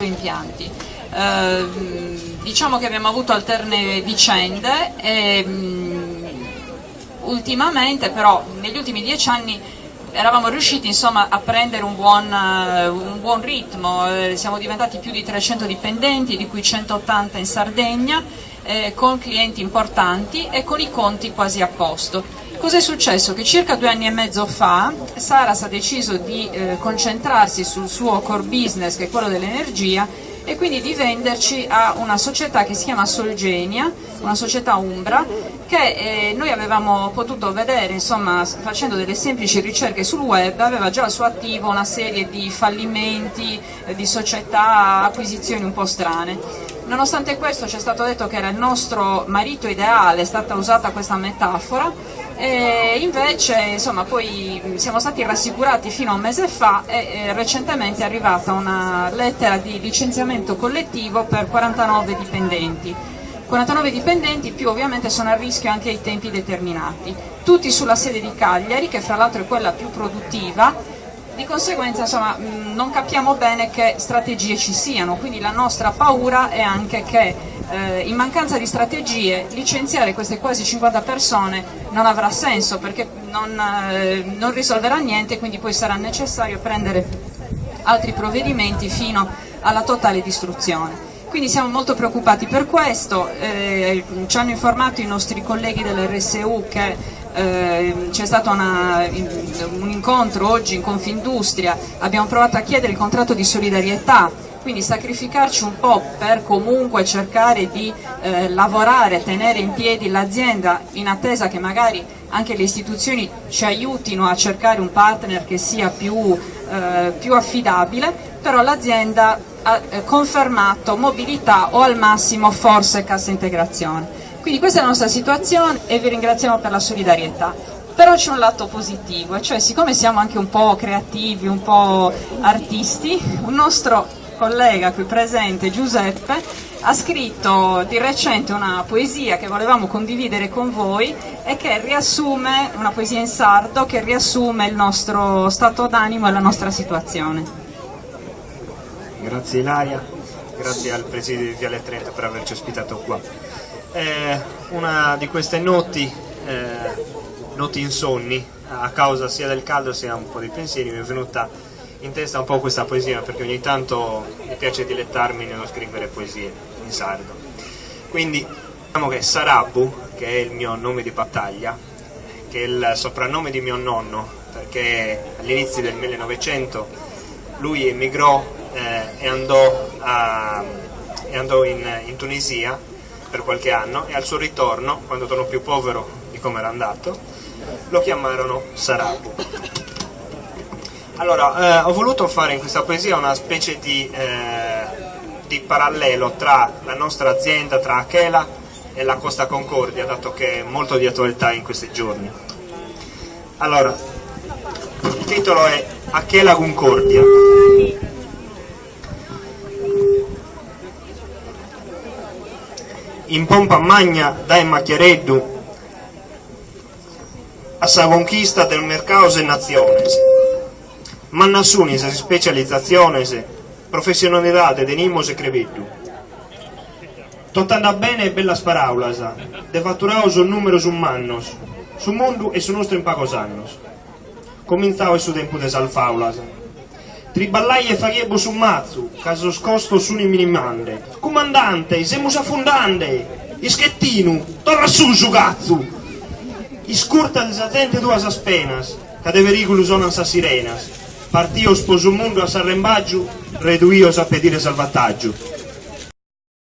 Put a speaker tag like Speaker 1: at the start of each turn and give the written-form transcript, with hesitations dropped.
Speaker 1: impianti. Diciamo che abbiamo avuto alterne vicende e ultimamente, però negli ultimi 10 anni eravamo riusciti insomma a prendere un buon ritmo. Siamo diventati più di 300 dipendenti, di cui 180 in Sardegna, con clienti importanti e con i conti quasi a posto. Cos'è successo? Che circa 2 anni e mezzo fa Saras ha deciso di concentrarsi sul suo core business, che è quello dell'energia, e quindi di venderci a una società che si chiama Solgenia, una società umbra, che noi avevamo potuto vedere, insomma, facendo delle semplici ricerche sul web, aveva già al suo attivo una serie di fallimenti, di società, acquisizioni un po' strane. Nonostante questo ci è stato detto che era il nostro marito ideale, è stata usata questa metafora, e invece insomma poi siamo stati rassicurati fino a un mese fa e recentemente è arrivata una lettera di licenziamento collettivo per 49 dipendenti. 49 dipendenti più ovviamente sono a rischio anche i tempi determinati, tutti sulla sede di Cagliari, che fra l'altro è quella più produttiva. Di conseguenza insomma non capiamo bene che strategie ci siano, quindi la nostra paura è anche che in mancanza di strategie licenziare queste quasi 50 persone non avrà senso, perché non risolverà niente, quindi poi sarà necessario prendere altri provvedimenti fino alla totale distruzione. Quindi siamo molto preoccupati per questo, ci hanno informato i nostri colleghi dell'RSU che c'è stato un incontro oggi in Confindustria, abbiamo provato a chiedere il contratto di solidarietà, quindi sacrificarci un po' per comunque cercare di lavorare, tenere in piedi l'azienda in attesa che magari anche le istituzioni ci aiutino a cercare un partner che sia più affidabile, però l'azienda ha confermato mobilità o al massimo forse cassa integrazione. Quindi questa è la nostra situazione e vi ringraziamo per la solidarietà. Però c'è un lato positivo, cioè siccome siamo anche un po' creativi, un po' artisti, un nostro collega qui presente, Giuseppe, ha scritto di recente una poesia che volevamo condividere con voi e che riassume, una poesia in sardo, che riassume il nostro stato d'animo e la nostra situazione.
Speaker 2: Grazie Ilaria, grazie al presidio di Viale Trento per averci ospitato qua. Una di queste noti insonni, a causa sia del caldo sia un po' dei pensieri, mi è venuta in testa un po' questa poesia, perché ogni tanto mi piace dilettarmi nello scrivere poesie in sardo. Quindi diciamo che Sarabu, che è il mio nome di battaglia, che è il soprannome di mio nonno, perché all'inizio del 1900 lui emigrò e andò in Tunisia per qualche anno, e al suo ritorno, quando tornò più povero di come era andato, lo chiamarono Sarabu. Allora, ho voluto fare in questa poesia una specie di parallelo tra la nostra azienda, tra Achela e la Costa Concordia, dato che è molto di attualità in questi giorni. Allora, il titolo è Achela Concordia. In pompa magna dai Macchiareddu a sa conquista del mercato e nazione, ma nessuna specializzazione, professionalità de Nimos e Creveddu. Tutto andà bene e bella sparaulas, de fatturaos un numero su mannos, su mondo e su nostro in pagos annos. Cominciavo su tempo de salfaulas. Triballai e faghebo su mazzu, caso scosto su ni minimande. Comandante, semus affondande, ischettinu, torna su cazzo. Iscurta desatente duas aspenas, cade vericulu sono sa sirenas. Partio sposo mondo a Sarrembaggio, reduios a pedire salvataggio.